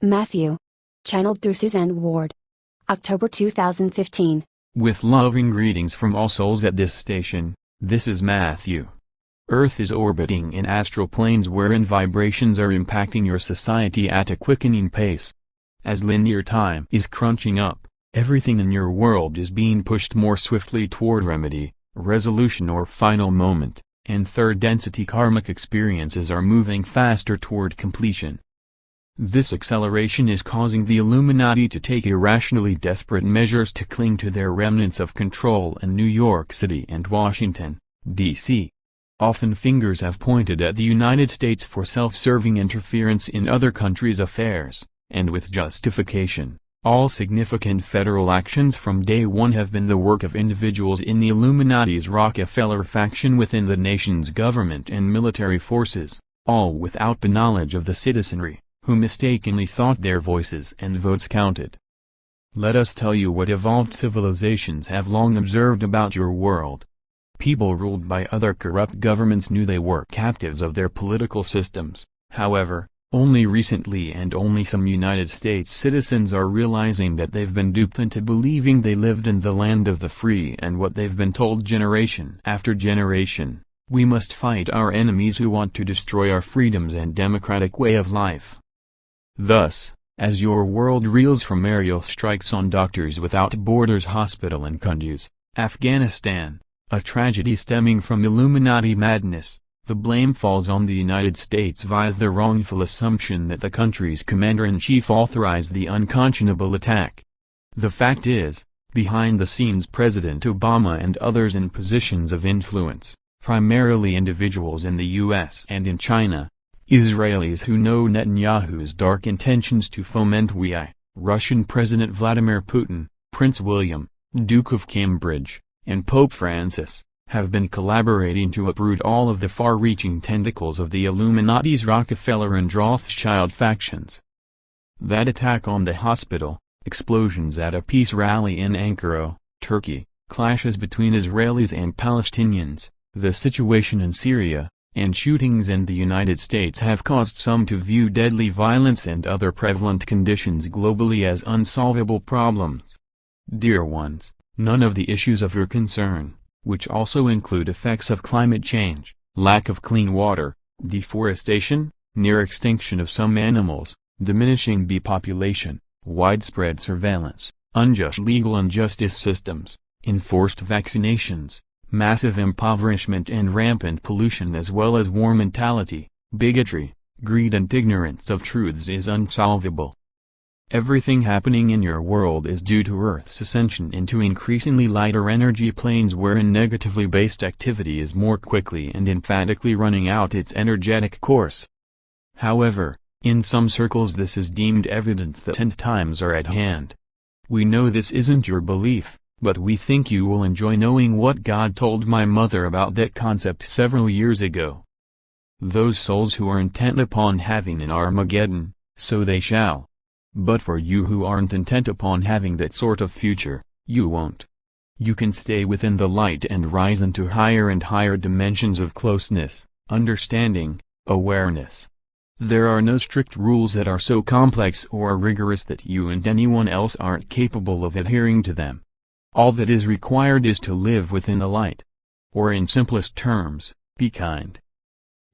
Matthew. Channeled through Suzanne Ward. October 2015. With loving greetings from all souls at this station, this is Matthew. Earth is orbiting in astral planes wherein vibrations are impacting your society at a quickening pace. As linear time is crunching up, everything in your world is being pushed more swiftly toward remedy, resolution or final moment, and third-density karmic experiences are moving faster toward completion. This acceleration is causing the Illuminati to take irrationally desperate measures to cling to their remnants of control in New York City and Washington, D.C. Often fingers have pointed at the United States for self-serving interference in other countries' affairs, and with justification. All significant federal actions from day one have been the work of individuals in the Illuminati's Rockefeller faction within the nation's government and military forces, all without the knowledge of the citizenry, who mistakenly thought their voices and votes counted. Let us tell you what evolved civilizations have long observed about your world. People ruled by other corrupt governments knew they were captives of their political systems. However, only recently and only some United States citizens are realizing that they've been duped into believing they lived in the land of the free, and what they've been told generation after generation: we must fight our enemies who want to destroy our freedoms and democratic way of life. Thus, as your world reels from aerial strikes on Doctors Without Borders Hospital in Kunduz, Afghanistan, a tragedy stemming from Illuminati madness, the blame falls on the United States via the wrongful assumption that the country's commander-in-chief authorized the unconscionable attack. The fact is, behind the scenes President Obama and others in positions of influence, primarily individuals in the U.S. and in China, Israelis who know Netanyahu's dark intentions to foment Russian President Vladimir Putin, Prince William, Duke of Cambridge, and Pope Francis, have been collaborating to uproot all of the far-reaching tentacles of the Illuminati's Rockefeller and Rothschild factions. That attack on the hospital, explosions at a peace rally in Ankara, Turkey, clashes between Israelis and Palestinians, the situation in Syria, and shootings in the United States have caused some to view deadly violence and other prevalent conditions globally as unsolvable problems. Dear ones, none of the issues of your concern, which also include effects of climate change, lack of clean water, deforestation, near extinction of some animals, diminishing bee population, widespread surveillance, unjust legal and justice systems, enforced vaccinations, massive impoverishment and rampant pollution, as well as war mentality, bigotry, greed and ignorance of truths is unsolvable. Everything happening in your world is due to Earth's ascension into increasingly lighter energy planes wherein negatively based activity is more quickly and emphatically running out its energetic course. However, in some circles this is deemed evidence that end times are at hand. We know this isn't your belief, but we think you will enjoy knowing what God told my mother about that concept several years ago. Those souls who are intent upon having an Armageddon, so they shall. But for you who aren't intent upon having that sort of future, you won't. You can stay within the light and rise into higher and higher dimensions of closeness, understanding, awareness. There are no strict rules that are so complex or rigorous that you and anyone else aren't capable of adhering to them. All that is required is to live within the light. Or in simplest terms, be kind.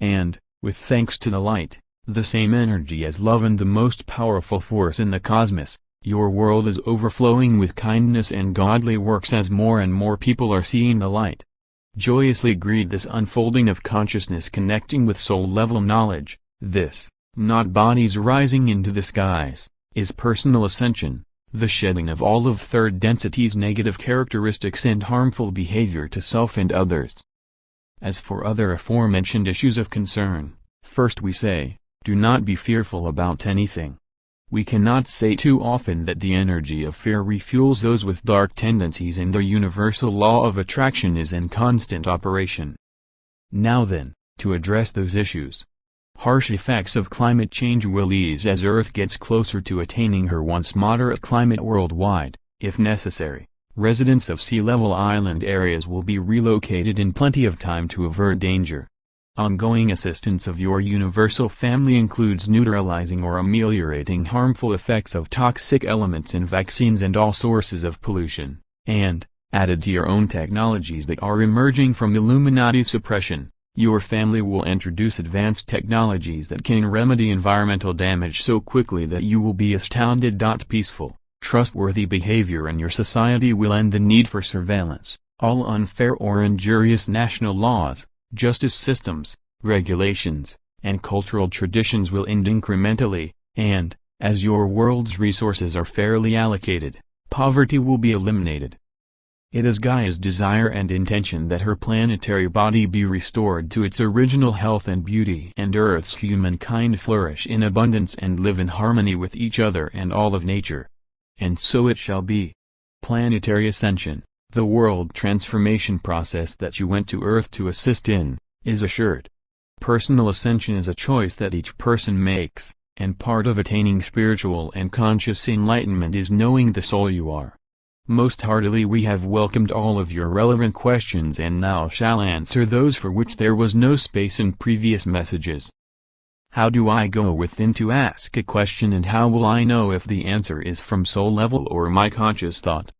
And, with thanks to the light, the same energy as love and the most powerful force in the cosmos, your world is overflowing with kindness and godly works as more and more people are seeing the light. Joyously greet this unfolding of consciousness connecting with soul-level knowledge. This, not bodies rising into the skies, is personal ascension, the shedding of all of third density's negative characteristics and harmful behavior to self and others. As for other aforementioned issues of concern, first we say, do not be fearful about anything. We cannot say too often that the energy of fear refuels those with dark tendencies, and the universal law of attraction is in constant operation. Now then, to address those issues. Harsh effects of climate change will ease as Earth gets closer to attaining her once moderate climate worldwide. If necessary, residents of sea-level island areas will be relocated in plenty of time to avert danger. Ongoing assistance of your universal family includes neutralizing or ameliorating harmful effects of toxic elements in vaccines and all sources of pollution, and, added to your own technologies that are emerging from Illuminati suppression, your family will introduce advanced technologies that can remedy environmental damage so quickly that you will be astounded. Peaceful, trustworthy behavior in your society will end the need for surveillance. All unfair or injurious national laws, justice systems, regulations, and cultural traditions will end incrementally, and, as your world's resources are fairly allocated, poverty will be eliminated. It is Gaia's desire and intention that her planetary body be restored to its original health and beauty, and Earth's humankind flourish in abundance and live in harmony with each other and all of nature. And so it shall be. Planetary Ascension, the world transformation process that you went to Earth to assist in, is assured. Personal ascension is a choice that each person makes, and part of attaining spiritual and conscious enlightenment is knowing the soul you are. Most heartily we have welcomed all of your relevant questions and now shall answer those for which there was no space in previous messages. How do I go within to ask a question, and how will I know if the answer is from soul level or my conscious thought?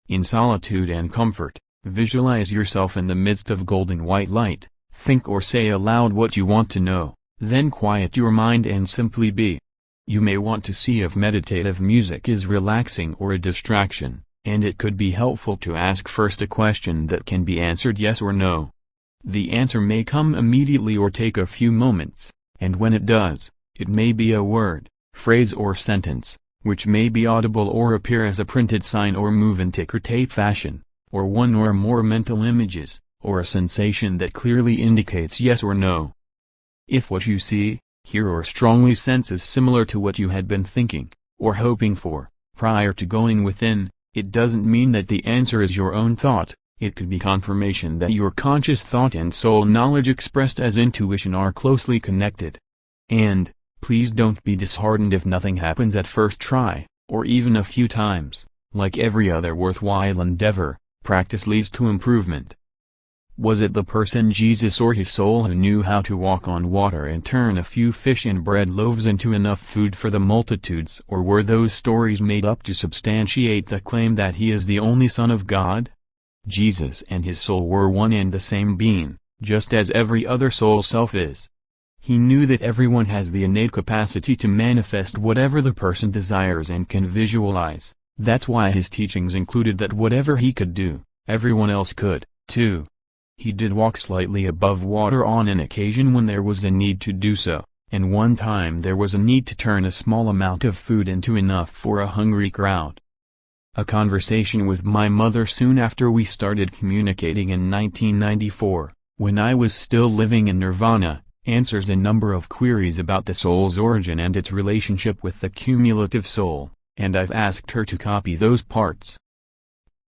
In solitude and comfort, visualize yourself in the midst of golden white light, think or say aloud what you want to know, then quiet your mind and simply be. You may want to see if meditative music is relaxing or a distraction, and it could be helpful to ask first a question that can be answered yes or no. The answer may come immediately or take a few moments, and when it does, it may be a word, phrase or sentence, which may be audible or appear as a printed sign or move in ticker tape fashion, or one or more mental images, or a sensation that clearly indicates yes or no. If what you see, hear or strongly sense is similar to what you had been thinking, or hoping for, prior to going within, it doesn't mean that the answer is your own thought. It could be confirmation that your conscious thought and soul knowledge expressed as intuition are closely connected. And, please don't be disheartened if nothing happens at first try, or even a few times. Like every other worthwhile endeavor, practice leads to improvement. Was it the person Jesus or his soul who knew how to walk on water and turn a few fish and bread loaves into enough food for the multitudes, or were those stories made up to substantiate the claim that he is the only Son of God? Jesus and his soul were one and the same being, just as every other soul self is. He knew that everyone has the innate capacity to manifest whatever the person desires and can visualize. That's why his teachings included that whatever he could do, everyone else could, too. He did walk slightly above water on an occasion when there was a need to do so, and one time there was a need to turn a small amount of food into enough for a hungry crowd. A conversation with my mother soon after we started communicating in 1994, when I was still living in Nirvana, answers a number of queries about the soul's origin and its relationship with the cumulative soul, and I've asked her to copy those parts.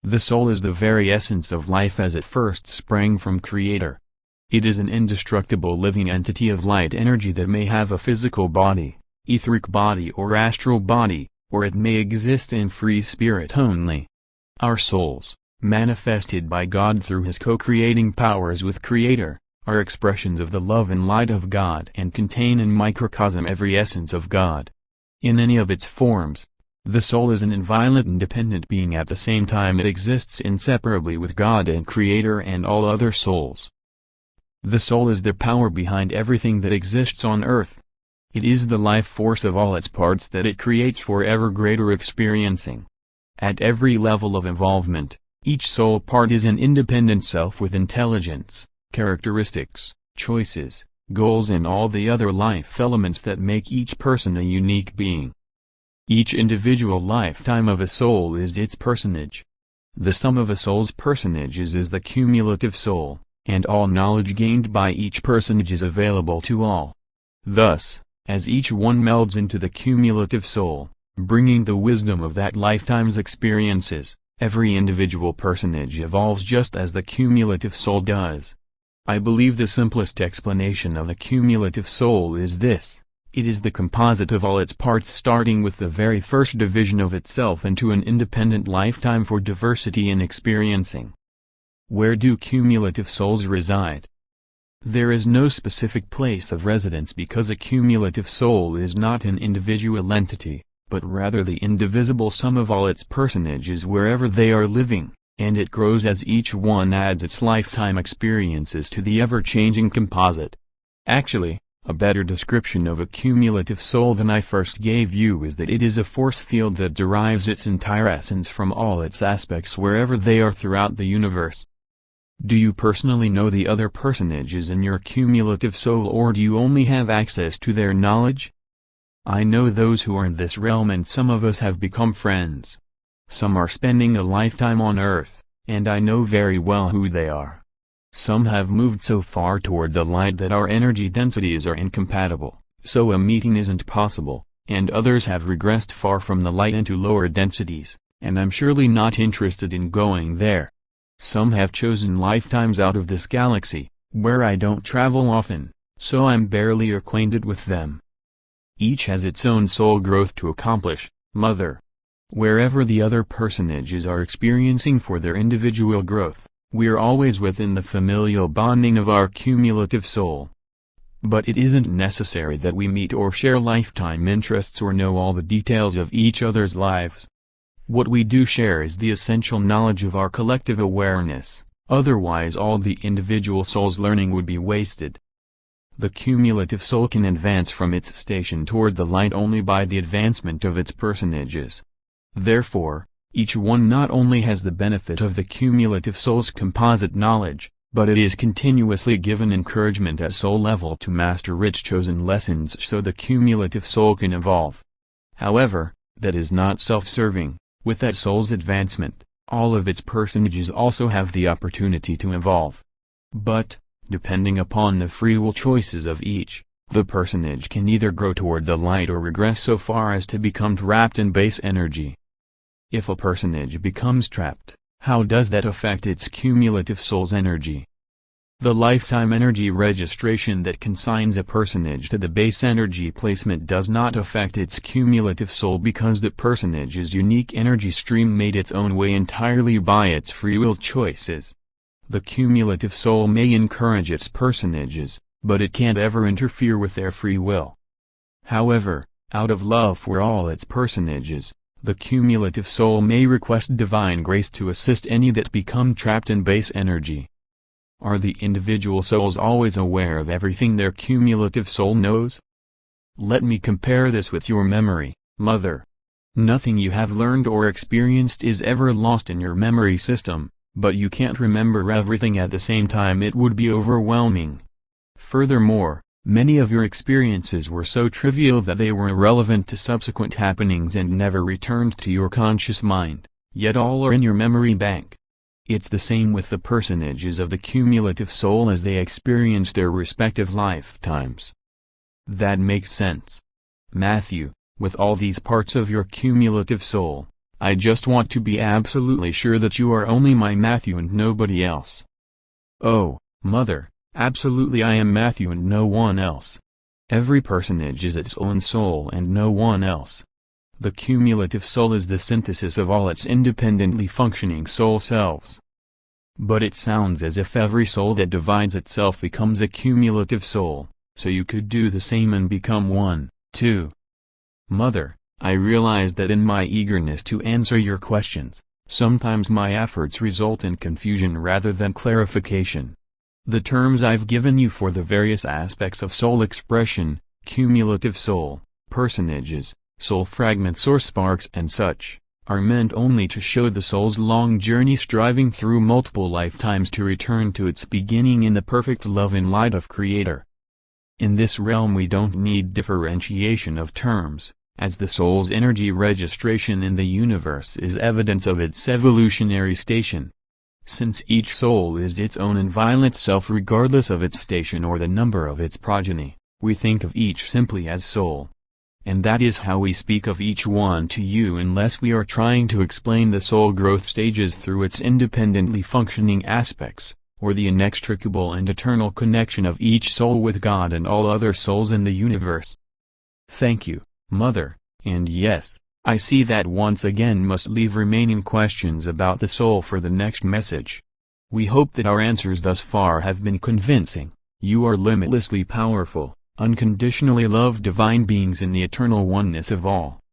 The soul is the very essence of life as it first sprang from Creator. It is an indestructible living entity of light energy that may have a physical body, etheric body or astral body, or it may exist in free spirit only. Our souls, manifested by God through his co-creating powers with Creator, are expressions of the love and light of God and contain in microcosm every essence of God. In any of its forms, the soul is an inviolate independent being. At the same time it exists inseparably with God and Creator and all other souls. The soul is the power behind everything that exists on earth. It is the life force of all its parts that it creates for ever greater experiencing. At every level of involvement, each soul part is an independent self with intelligence, characteristics, choices, goals and all the other life elements that make each person a unique being. Each individual lifetime of a soul is its personage. The sum of a soul's personages is the cumulative soul, and all knowledge gained by each personage is available to all. Thus, as each one melds into the cumulative soul, bringing the wisdom of that lifetime's experiences, every individual personage evolves just as the cumulative soul does. I believe the simplest explanation of the cumulative soul is this: it is the composite of all its parts starting with the very first division of itself into an independent lifetime for diversity in experiencing. Where do cumulative souls reside? There is no specific place of residence because a cumulative soul is not an individual entity, but rather the indivisible sum of all its personages wherever they are living, and it grows as each one adds its lifetime experiences to the ever-changing composite. Actually, a better description of a cumulative soul than I first gave you is that it is a force field that derives its entire essence from all its aspects wherever they are throughout the universe. Do you personally know the other personages in your cumulative soul, or do you only have access to their knowledge? I know those who are in this realm, and some of us have become friends. Some are spending a lifetime on Earth, and I know very well who they are. Some have moved so far toward the light that our energy densities are incompatible, so a meeting isn't possible, and others have regressed far from the light into lower densities, and I'm surely not interested in going there. Some have chosen lifetimes out of this galaxy, where I don't travel often, so I'm barely acquainted with them. Each has its own soul growth to accomplish, Mother. Wherever the other personages are experiencing for their individual growth, we're always within the familial bonding of our cumulative soul. But it isn't necessary that we meet or share lifetime interests or know all the details of each other's lives. What we do share is the essential knowledge of our collective awareness, otherwise all the individual soul's learning would be wasted. The cumulative soul can advance from its station toward the light only by the advancement of its personages. Therefore, each one not only has the benefit of the cumulative soul's composite knowledge, but it is continuously given encouragement at soul level to master rich chosen lessons so the cumulative soul can evolve. However, that is not self-serving. With that soul's advancement, all of its personages also have the opportunity to evolve. But, depending upon the free will choices of each, the personage can either grow toward the light or regress so far as to become trapped in base energy. If a personage becomes trapped, how does that affect its cumulative soul's energy? The lifetime energy registration that consigns a personage to the base energy placement does not affect its cumulative soul because the personage's unique energy stream made its own way entirely by its free will choices. The cumulative soul may encourage its personages, but it can't ever interfere with their free will. However, out of love for all its personages, the cumulative soul may request divine grace to assist any that become trapped in base energy. Are the individual souls always aware of everything their cumulative soul knows? Let me compare this with your memory, Mother. Nothing you have learned or experienced is ever lost in your memory system, but you can't remember everything at the same time. It would be overwhelming. Furthermore, many of your experiences were so trivial that they were irrelevant to subsequent happenings and never returned to your conscious mind, yet all are in your memory bank. It's the same with the personages of the cumulative soul as they experience their respective lifetimes. That makes sense. Matthew, with all these parts of your cumulative soul, I just want to be absolutely sure that you are only my Matthew and nobody else. Oh, Mother, absolutely I am Matthew and no one else. Every personage is its own soul and no one else. The cumulative soul is the synthesis of all its independently functioning soul selves. But it sounds as if every soul that divides itself becomes a cumulative soul, so you could do the same and become one, too. Mother, I realize that in my eagerness to answer your questions, sometimes my efforts result in confusion rather than clarification. The terms I've given you for the various aspects of soul expression, cumulative soul, personages, soul fragments or sparks and such, are meant only to show the soul's long journey striving through multiple lifetimes to return to its beginning in the perfect love and light of Creator. In this realm we don't need differentiation of terms, as the soul's energy registration in the universe is evidence of its evolutionary station. Since each soul is its own inviolate self regardless of its station or the number of its progeny, we think of each simply as soul. And that is how we speak of each one to you unless we are trying to explain the soul growth stages through its independently functioning aspects, or the inextricable and eternal connection of each soul with God and all other souls in the universe. Thank you, Mother, and yes, I see that once again must leave remaining questions about the soul for the next message. We hope that our answers thus far have been convincing. You are limitlessly powerful, unconditionally loved divine beings in the eternal oneness of all.